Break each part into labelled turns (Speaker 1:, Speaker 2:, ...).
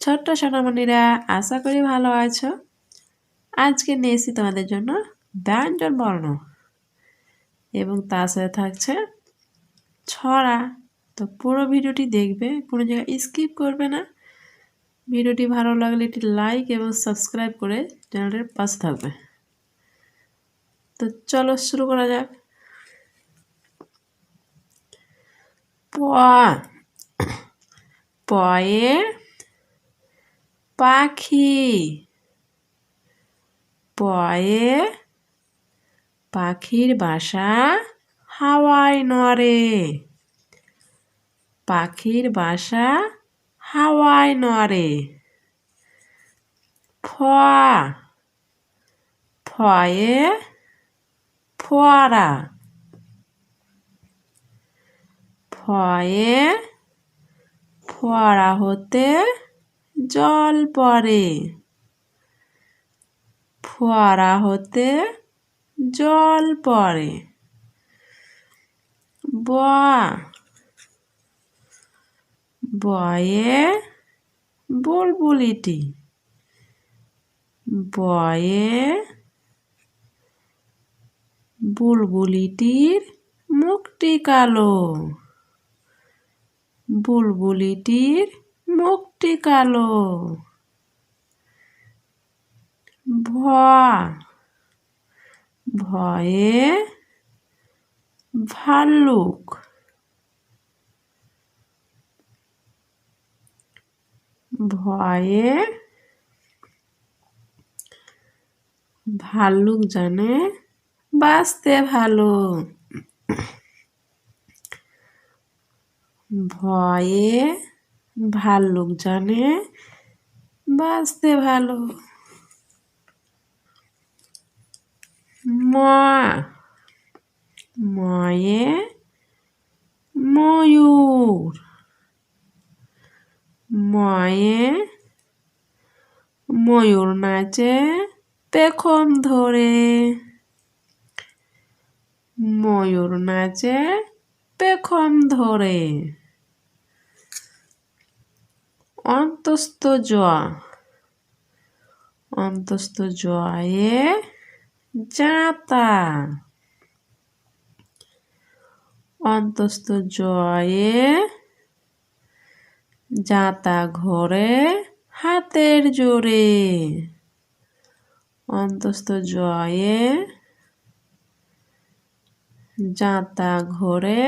Speaker 1: ছোট্ট সোনামণিরা, আশা করি ভালো আছো। আজকে নিয়েছি তোমাদের জন্য ব্যঞ্জন বর্ণ এবং তার সাথে থাকছে ছড়া। তো পুরো ভিডিওটি দেখবে, কোনো জায়গায় স্কিপ করবে না। ভিডিওটি ভালো লাগলে একটি লাইক এবং সাবস্ক্রাইব করে চ্যানেলের পাশে থাকবে। তো চলো শুরু করা যাক। পয়ে পাখি, পয়ে পাখির বাসা হাওয়ায় নড়ে, পাখির বাসা হাওয়ায় নড়ে। ফয়ে ফোয়ারা, ফয়ে ফোয়ারা হতে জল পড়ে, ফোয়ারা হতে জল পড়ে। বয়ে বুলবুলিটি, বয়ে বুলবুলিটির মুখটি কালো, বুলবুলিটির মুখটি কালো। ভয়ে ভাল্লুক, ভয়ে ভাল্লুক জানে বাঁচতে ভালো, ভয়ে ভাল্লুক জানে বাঁচতে ভালো। ময়ে ময়ূর, ময়ে ময়ূর নাচে পেখম ধরে, ময়ূর নাচে পেখম ধরে। অন্তস্থ জয়ে জাঁতা, অন্তস্থ জয়ে জাঁতা ঘরে হাতের জোরে, অন্তস্থ জয়ে জাঁতা ঘরে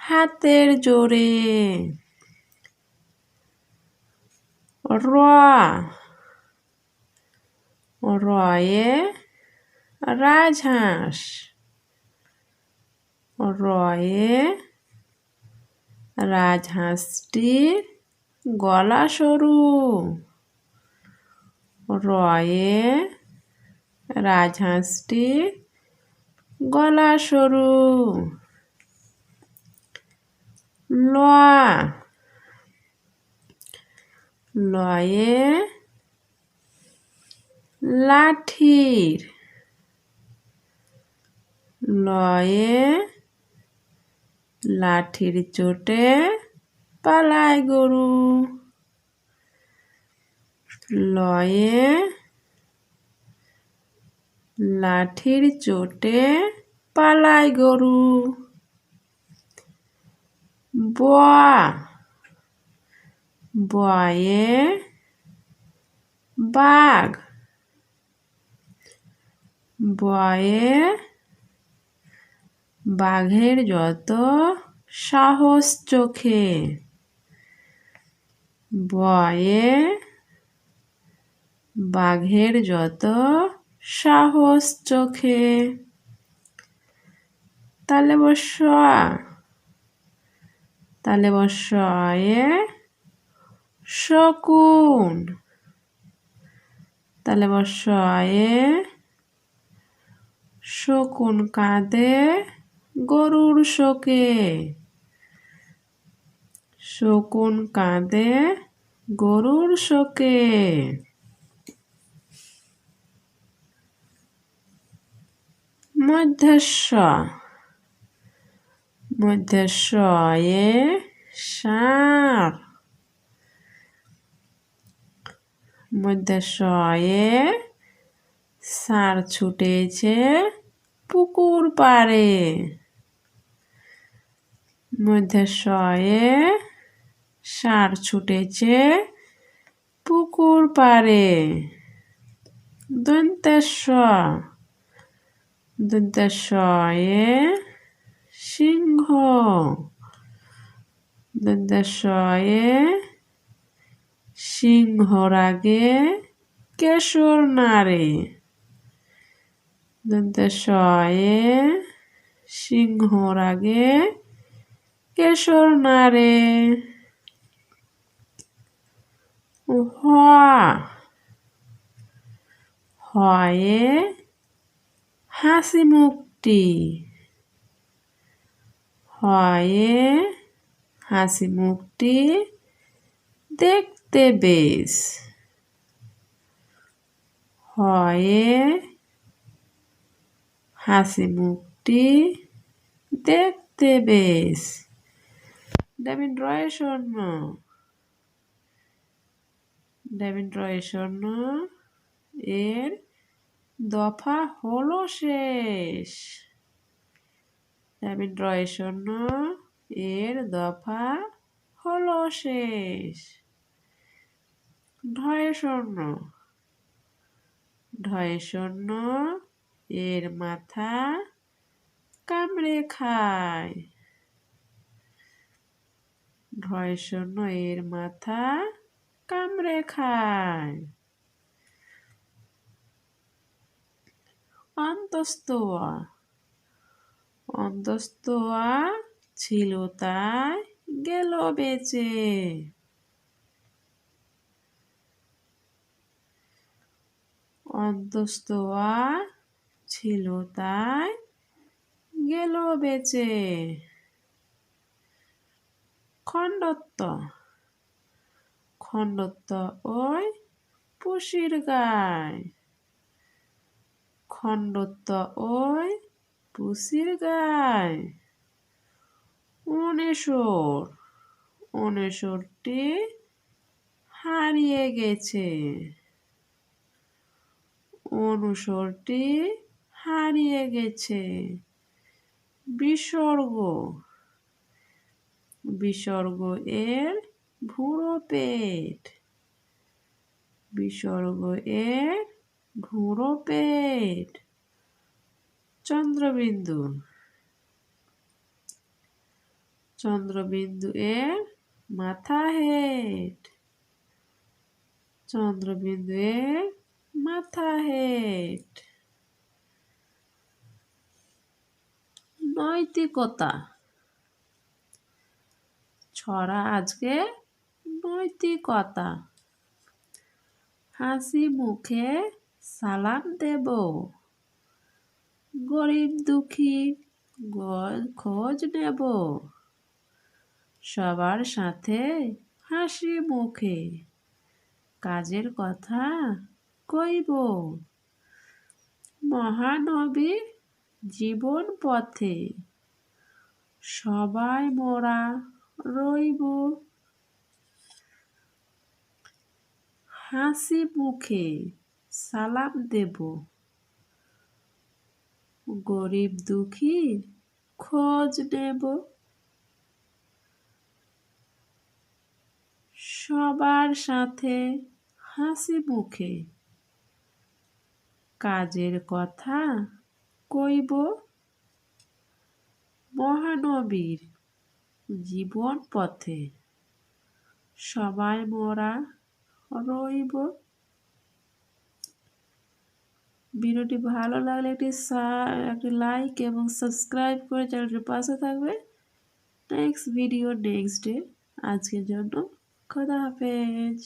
Speaker 1: হাতের জোরে। রয়ে রাজহাঁস, রয়ে রাজহাঁসটির গলা সরু, রয়ে রাজহাঁসটির গলা সরু। লয়ে লাঠির, লয়ে লাঠির চোটে পালায় গরু, লয়ে লাঠির চোটে পালায় গরু। বয়ে বাঘ, বয়ে বাঘের যত সাহস চোখে, বয়ে বাঘের যত সাহস চোখে। তালে বর্ষয়ে শকুন, তালে বর্ষয়ে শকুন কাঁদে গরুর শোকে, শকুন কাঁদে গরুর শোকে। মধ্যস্বয়ে ষাঁড়, মধ্যে শয়ে ষাঁড় ছুটেছে পুকুর পাড়ে। মধ্যে শয়ে ষাঁড় ছুটেছে পুকুর পাড়ে। দন্তে শয়ে সিংহ। দন্তে শয়ে সিংহর আগে কেশর নাড়ে। দন্তে শয়ে সিংহর আগে কেশর নাড়ে। হয়ে হাসি মুখটি। হয়ে হাসি মুখটি দেখতে বেশ। হয়ে হাসি মুখটি দেখতে বেশ। ডেভিন রয় স্বর্ণ। ডেভিন রয় স্বর্ণ এর দফা হলো শেষ। ডেভিন রয় স্বর্ণ এর দফা হলো শেষ। ঢয় স্বর্ণ। ঢয় স্বর্ণ এর মাথা কামড়ে খায়। ঢয় স্বর্ণ এর মাথা কামড়ে খায়। অন্তস্তোয়া। অন্তস্তোয়া ছিল তাই গেল বেঁচে। অন্তস্তোয়া ছিল তাই গেল বেঁচে। খণ্ডত্ব। খণ্ডত্ব ওই পুষির গায়। খণ্ডত্ব ওই পুষির গায়। অনেশ্বর। অনেশ্বরটি হারিয়ে গেছে। অনুসরটি হারিয়ে গেছে। বিসর্গ। বিসর্গ এর ভুরো পেট। বিসর্গ এর ভুরো পেট। চন্দ্রবিন্দু। চন্দ্রবিন্দু এর মাথা হেট। চন্দ্রবিন্দু এর মাথা হেট। নৈতিকতা। ছড়া আজকে নৈতিকতা। হাসি মুখে সালাম দেব। গরিব দুঃখী খোঁজ নেব। সবার সাথে হাসি মুখে কাজের কথা কইব। মহানবীর জীবন পথে সবাই মোরা রইব। হাসি মুখে সালাম দেব। গরিব দুঃখী খোঁজ নেব। সবার সাথে হাসি মুখে কাজের কথা কইব। মহানবীর জীবন পথে সবাই মোরা রইব। ভিডিওটি ভালো লাগলে একটি লাইক এবং সাবস্ক্রাইব করে চ্যানেলটির পাশে থাকবে। Next video next day. আজকের জন্য খোদা হাফেজ।